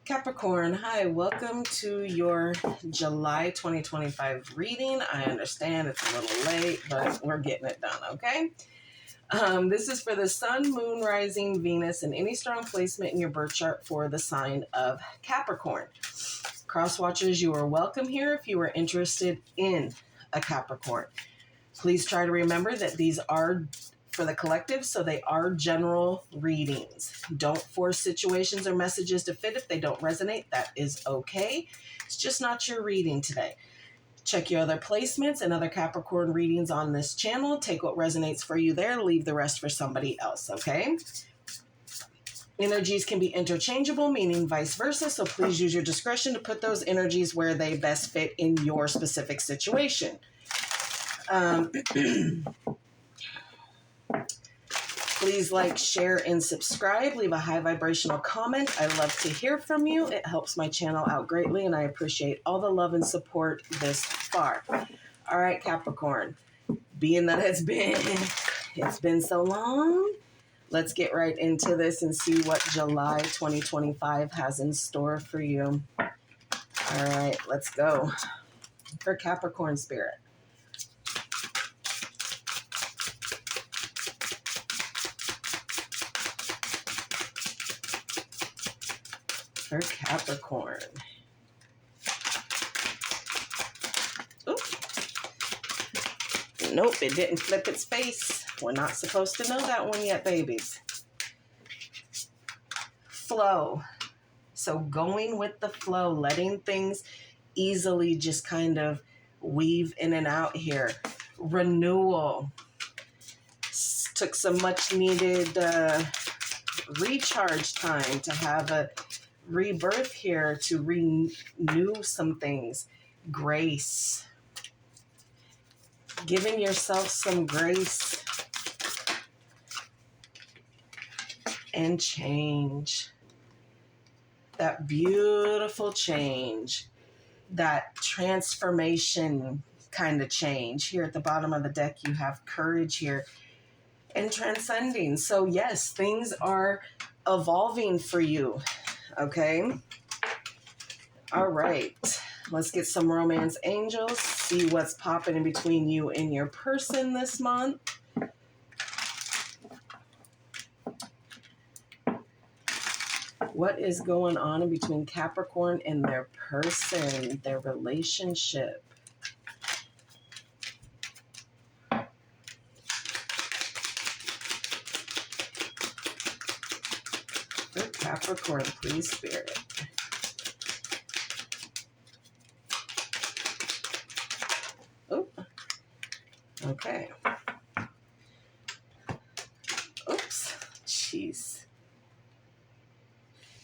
Capricorn, hi, welcome to your July 2025 reading. I understand it's a little late, but we're getting it done, okay? This is for the Sun, Moon, Rising, Venus, and any strong placement in your birth chart for the sign of Capricorn. Crosswatchers, you are welcome here if you are interested in a Capricorn. Please try to remember that these are for the collective, so they are general readings. Don't force situations or messages to fit if they don't resonate. That is okay. It's just not your reading today. Check your other placements and other Capricorn readings on this channel. Take what resonates for you there. Leave the rest for somebody else, okay? Energies can be interchangeable, meaning vice versa, so please use your discretion to put those energies where they best fit in your specific situation. Please like, share, and subscribe. Leave a high vibrational comment. I love to hear from you. It helps my channel out greatly, and I appreciate all the love and support this far. All right, Capricorn. Being that it's been so long, let's get right into this and see what July 2025 has in store for you. All right, let's go. For Capricorn spirit. For Capricorn. Oop. Nope, it didn't flip its face. We're not supposed to know that one yet, babies. Flow. So going with the flow, letting things easily just kind of weave in and out here. Renewal. Took some much needed recharge time to have a rebirth here, to renew some things. Grace. Giving yourself some grace. And change. That beautiful change. That transformation kind of change. Here at the bottom of the deck, you have courage here. And transcending. So yes, things are evolving for you. Okay. All right. Let's get some romance angels. See what's popping in between you and your person this month. What is going on in between Capricorn and their person, their relationship? For Capricorn, please, Spirit. Oh, okay. Oops, jeez.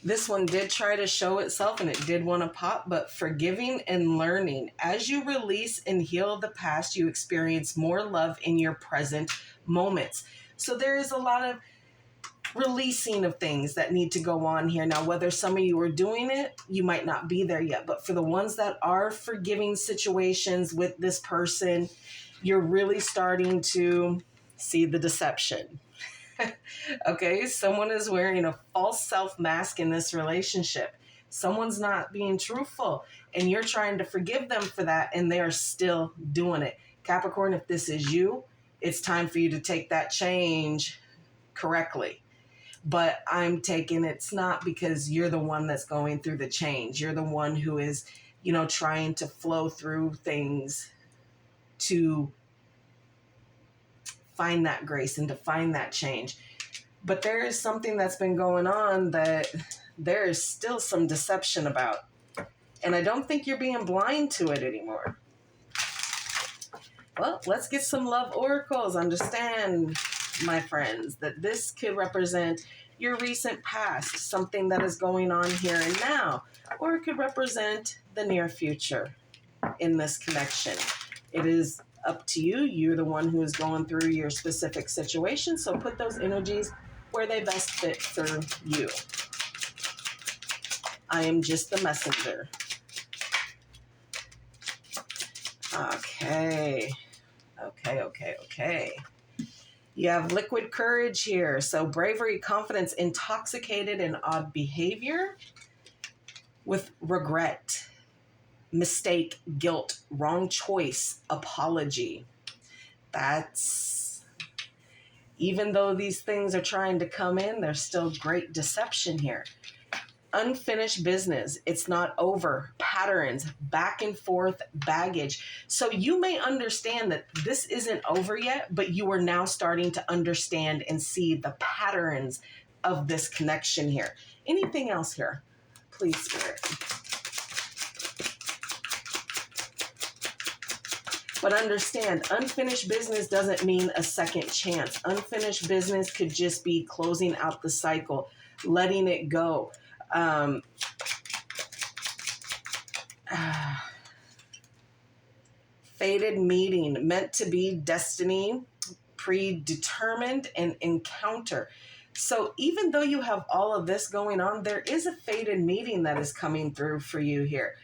This one did try to show itself and it did want to pop, but forgiving and learning. As you release and heal the past, you experience more love in your present moments. So there is a lot of releasing of things that need to go on here. Now, whether some of you are doing it, you might not be there yet, but for the ones that are forgiving situations with this person, you're really starting to see the deception. Okay, someone is wearing a false self mask in this relationship. Someone's not being truthful, and you're trying to forgive them for that, and they are still doing it. Capricorn, if this is you, it's time for you to take that change correctly. But I'm taking it's not because you're the one that's going through the change. You're the one who is, trying to flow through things to find that grace and to find that change. But there is something that's been going on that there is still some deception about. And I don't think you're being blind to it anymore. Well, let's get some love oracles. Understand, my friends, that this could represent your recent past, something that is going on here and now, or it could represent the near future in this connection. It is up to you. You're the one who is going through your specific situation, so put those energies where they best fit for you. I am just the messenger. Okay. You have liquid courage here. So bravery, confidence, intoxicated, and odd behavior. with regret, mistake, guilt, wrong choice, apology. That's, even though these things are trying to come in, there's still great deception here. Unfinished business. It's not over. Patterns, back and forth, baggage. So you may understand that this isn't over yet, but you are now starting to understand and see the patterns of this connection here. Anything else here? Please, Spirit. But understand, unfinished business doesn't mean a second chance. Unfinished business could just be closing out the cycle, letting it go. Fated meeting, meant to be, destiny, predetermined, and encounter. So even though you have all of this going on, there is a fated meeting that is coming through for you here.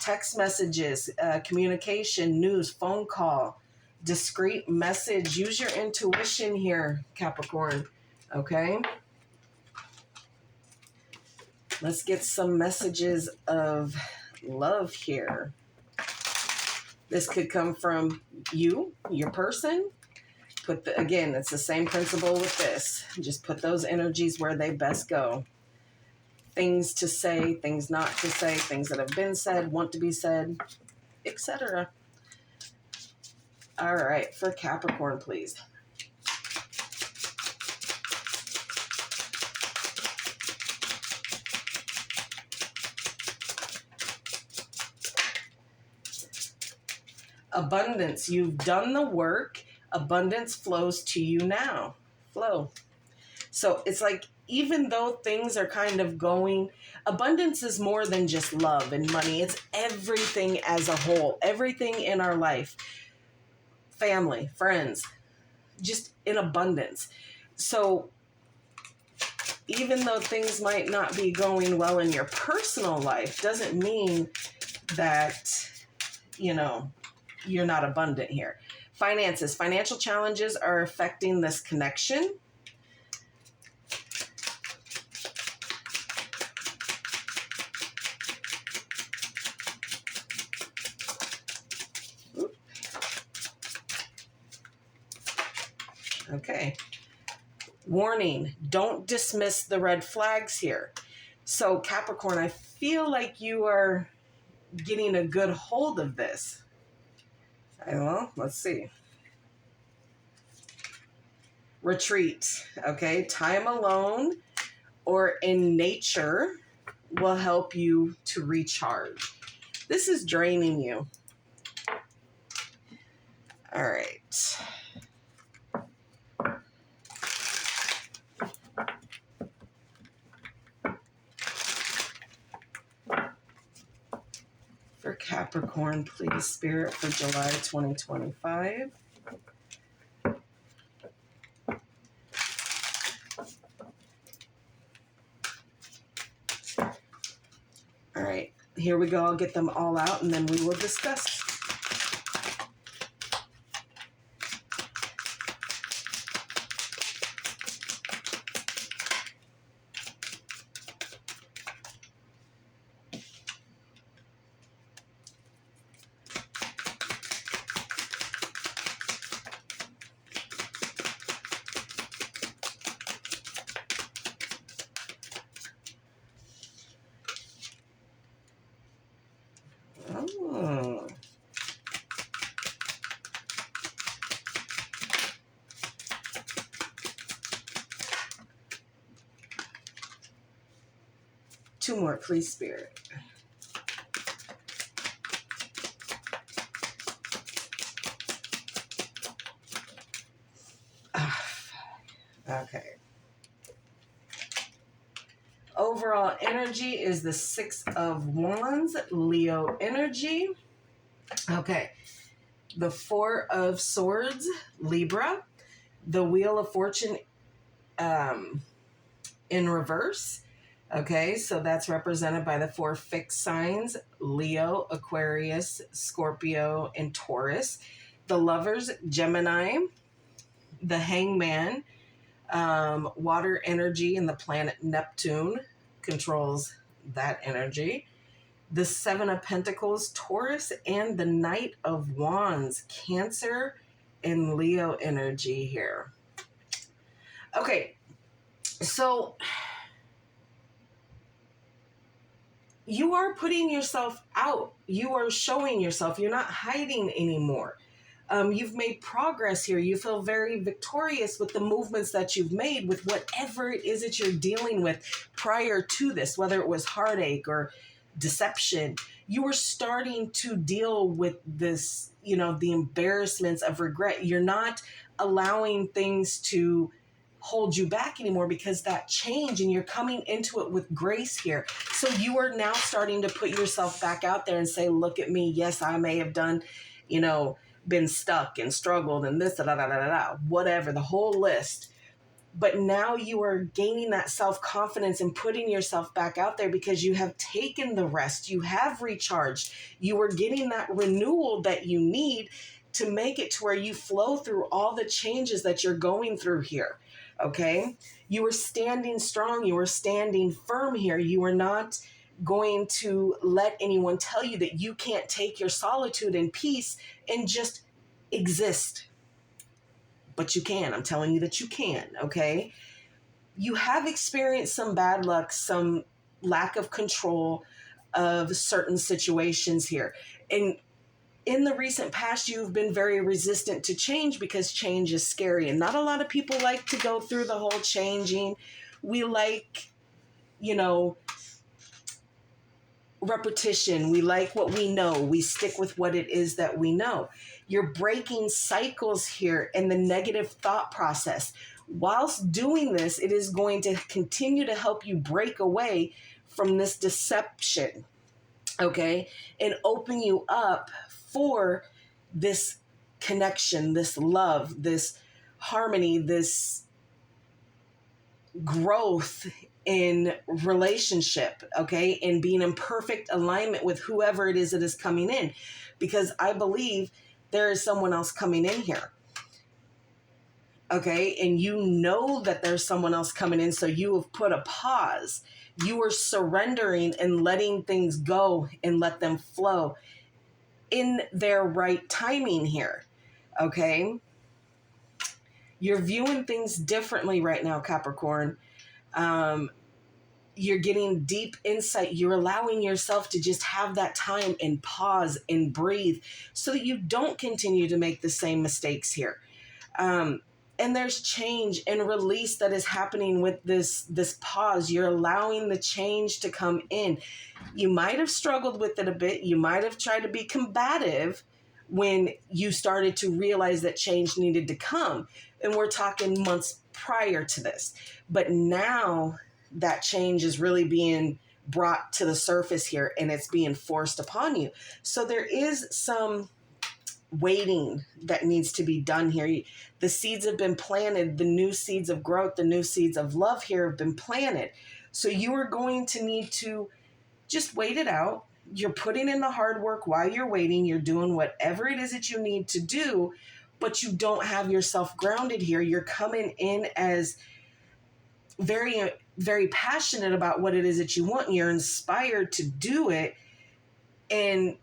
Text messages, communication, news, phone call, discreet message. Use your intuition here, Capricorn. Okay? Let's get some messages of love here. This could come from you, your person. Again, it's the same principle with this. Just put those energies where they best go. Things to say, things not to say, things that have been said, want to be said, etc. All right, for Capricorn, please. Abundance. You've done the work. Abundance flows to you now. Flow. So it's like, even though things are kind of going, abundance is more than just love and money. It's everything as a whole, everything in our life, family, friends, just in abundance. So even though things might not be going well in your personal life, doesn't mean that, you're not abundant here. Finances. Financial challenges are affecting this connection. Okay. Warning, don't dismiss the red flags here. So Capricorn, I feel like you are getting a good hold of this. Well, let's see. Retreat, okay? Time alone or in nature will help you to recharge. This is draining you. All right. For Capricorn, please, Spirit, for July 2025. All right, here we go. I'll get them all out and then we will discuss. Oh. Two more, please, Spirit. Okay. Overall energy is the Six of Wands, Leo energy. Okay. The Four of Swords, Libra. The Wheel of Fortune in reverse. Okay, so that's represented by the four fixed signs, Leo, Aquarius, Scorpio, and Taurus. The Lovers, Gemini. The Hangman, water energy, and the planet Neptune controls that energy. the Seven of Pentacles, Taurus, and the Knight of Wands, Cancer and Leo energy here. Okay, so you are putting yourself out. You are showing yourself. You're not hiding anymore. You've made progress here. You feel very victorious with the movements that you've made with whatever it is that you're dealing with prior to this, whether it was heartache or deception. You were starting to deal with this, you know, the embarrassments of regret. You're not allowing things to hold you back anymore because that change, and you're coming into it with grace here. So you are now starting to put yourself back out there and say, look at me. Yes, I may have done, you know, been stuck and struggled and this, whatever, the whole list. But now you are gaining that self-confidence and putting yourself back out there because you have taken the rest. You have recharged. You are getting that renewal that you need to make it to where you flow through all the changes that you're going through here. Okay? You are standing strong. You are standing firm here. You are not going to let anyone tell you that you can't take your solitude and peace and just exist. But you can. I'm telling you that you can, okay? You have experienced some bad luck, some lack of control of certain situations here. And in the recent past, you've been very resistant to change because change is scary. And not a lot of people like to go through the whole changing. We like, you know, repetition. We like what we know. We stick with what it is that we know. You're breaking cycles here in the negative thought process. Whilst doing this, it is going to continue to help you break away from this deception, okay? And open you up for this connection, this love, this harmony, this growth in relationship, okay? And being in perfect alignment with whoever it is that is coming in. Because I believe there is someone else coming in here. Okay? And you know that there's someone else coming in, so you have put a pause. You are surrendering and letting things go and let them flow in their right timing here. Okay? You're viewing things differently right now, Capricorn. You're getting deep insight. You're allowing yourself to just have that time and pause and breathe so that you don't continue to make the same mistakes here. And there's change and release that is happening with this pause. You're allowing the change to come in. You might have struggled with it a bit. You might have tried to be combative when you started to realize that change needed to come. And we're talking months prior to this. But now that change is really being brought to the surface here, and it's being forced upon you. So there is some waiting that needs to be done here. The seeds have been planted. The new seeds of growth, the new seeds of love here have been planted. So you are going to need to just wait it out. You're putting in the hard work while you're waiting. You're doing whatever it is that you need to do, but you don't have yourself grounded here. You're coming in as very, very passionate about what it is that you want, and you're inspired to do it. And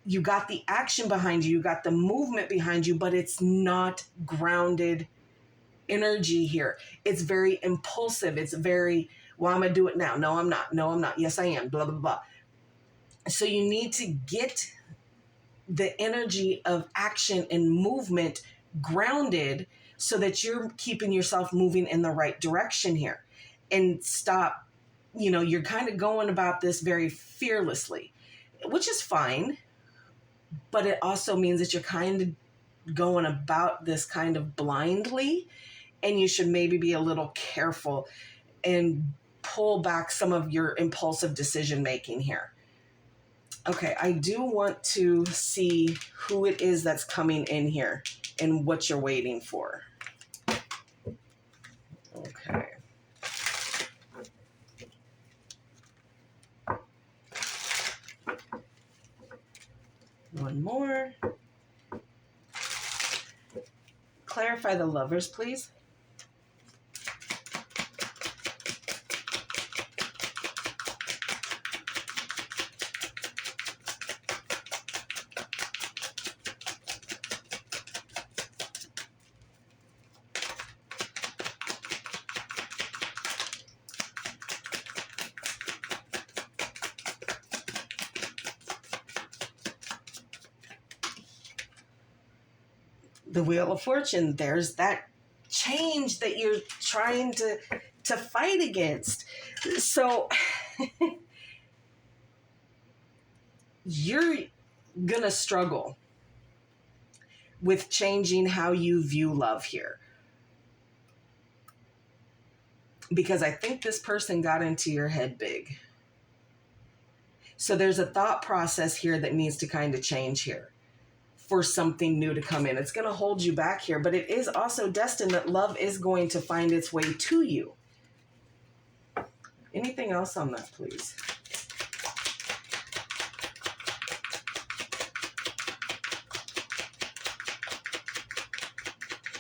you got the action behind you, you got the movement behind you, but it's not grounded energy here. It's very impulsive. It's very, well, I'm going to do it now. No, I'm not. No, I'm not. Yes, I am. Blah, blah, blah. So you need to get the energy of action and movement grounded so that you're keeping yourself moving in the right direction here. And stop, you know, you're kind of going about this very fearlessly, which is fine. But it also means that you're kind of going about this kind of blindly, and you should maybe be a little careful and pull back some of your impulsive decision making here. Okay, I do want to see who it is that's coming in here and what you're waiting for. Okay. One more. Clarify the Lovers, please. the Wheel of Fortune. There's that change that you're trying to fight against. So you're gonna struggle with changing how you view love here, because I think this person got into your head big. So there's a thought process here that needs to kind of change here for something new to come in. It's going to hold you back here, but it is also destined that love is going to find its way to you. Anything else on that, please?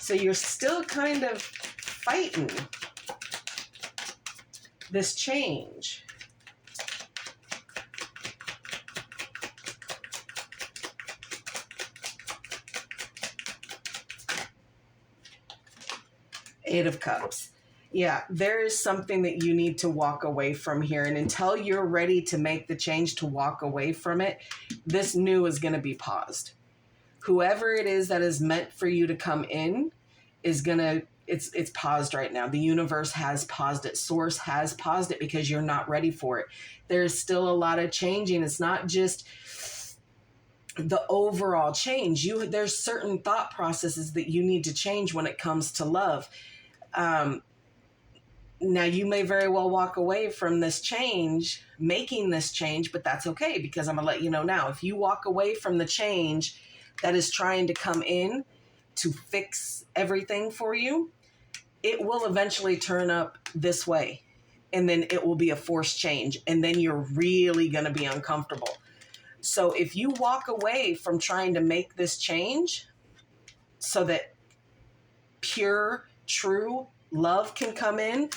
So you're still kind of fighting this change. Eight of Cups. Yeah, there is something that you need to walk away from here. And until you're ready to make the change to walk away from it, this new is going to be paused. Whoever it is that is meant for you to come in is going to, it's paused right now. The universe has paused it. Source has paused it because you're not ready for it. There's still a lot of changing. It's not just the overall change. There's certain thought processes that you need to change when it comes to love. Now, you may very well walk away from this change, making this change, but that's okay, because I'm going to let you know now. If you walk away from the change that is trying to come in to fix everything for you, it will eventually turn up this way, and then it will be a forced change, and then you're really going to be uncomfortable. So if you walk away from trying to make this change so that pure, true love can come in,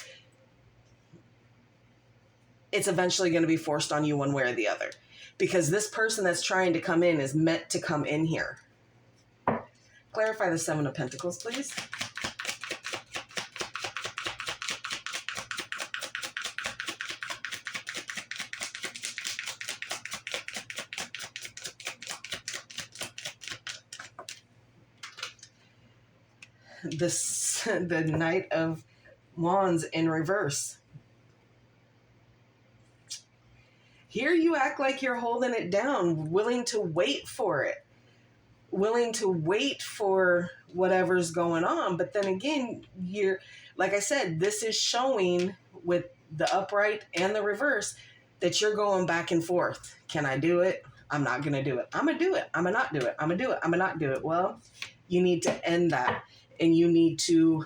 it's eventually going to be forced on you one way or the other, because this person that's trying to come in is meant to come in here. Clarify the Seven of Pentacles, please. The Knight of Wands in reverse. Here you act like you're holding it down, willing to wait for it, willing to wait for whatever's going on. But then again, you're, like I said, this is showing with the upright and the reverse that you're going back and forth. Can I do it? I'm not going to do it. I'm going to do it. I'm going to not do it. I'm going to do it. I'm going to not do it. Well, you need to end that, and you need to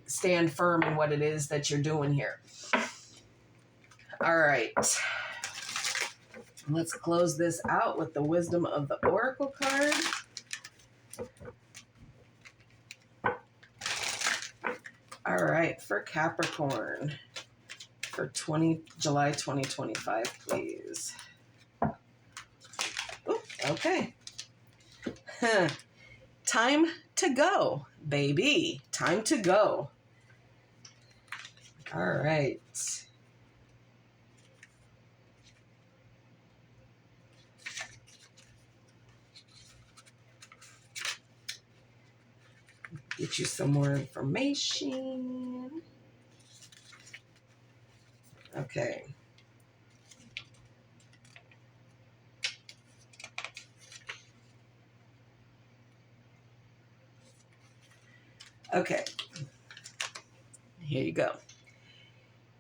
stand firm in what it is that you're doing here. All right. Let's close this out with the Wisdom of the Oracle card. All right, for Capricorn, for July 2025, please. Ooh, okay. Time to go, baby. Time to go. All right. Get you some more information. Okay. Okay. Here you go.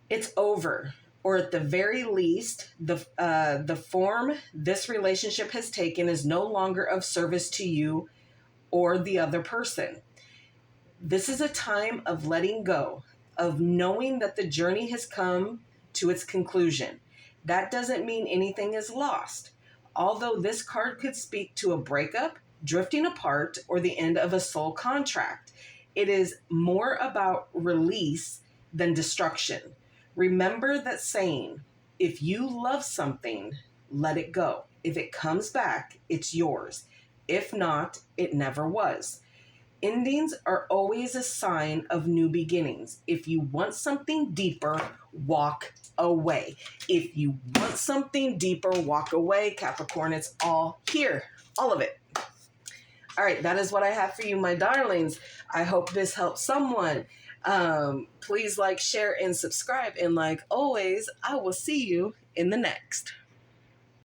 It's over. Or at the very least, the form this relationship has taken is no longer of service to you or the other person. This is a time of letting go, of knowing that the journey has come to its conclusion. That doesn't mean anything is lost. Although this card could speak to a breakup, drifting apart, or the end of a soul contract, it is more about release than destruction. Remember that saying, if you love something, let it go. If it comes back, it's yours. If not, it never was. Endings are always a sign of new beginnings. If you want something deeper, walk away. If you want something deeper, walk away. Capricorn, it's all here. All of it. All right, that is what I have for you, my darlings. I hope this helps someone. Please like, share, and subscribe. And like always, I will see you in the next.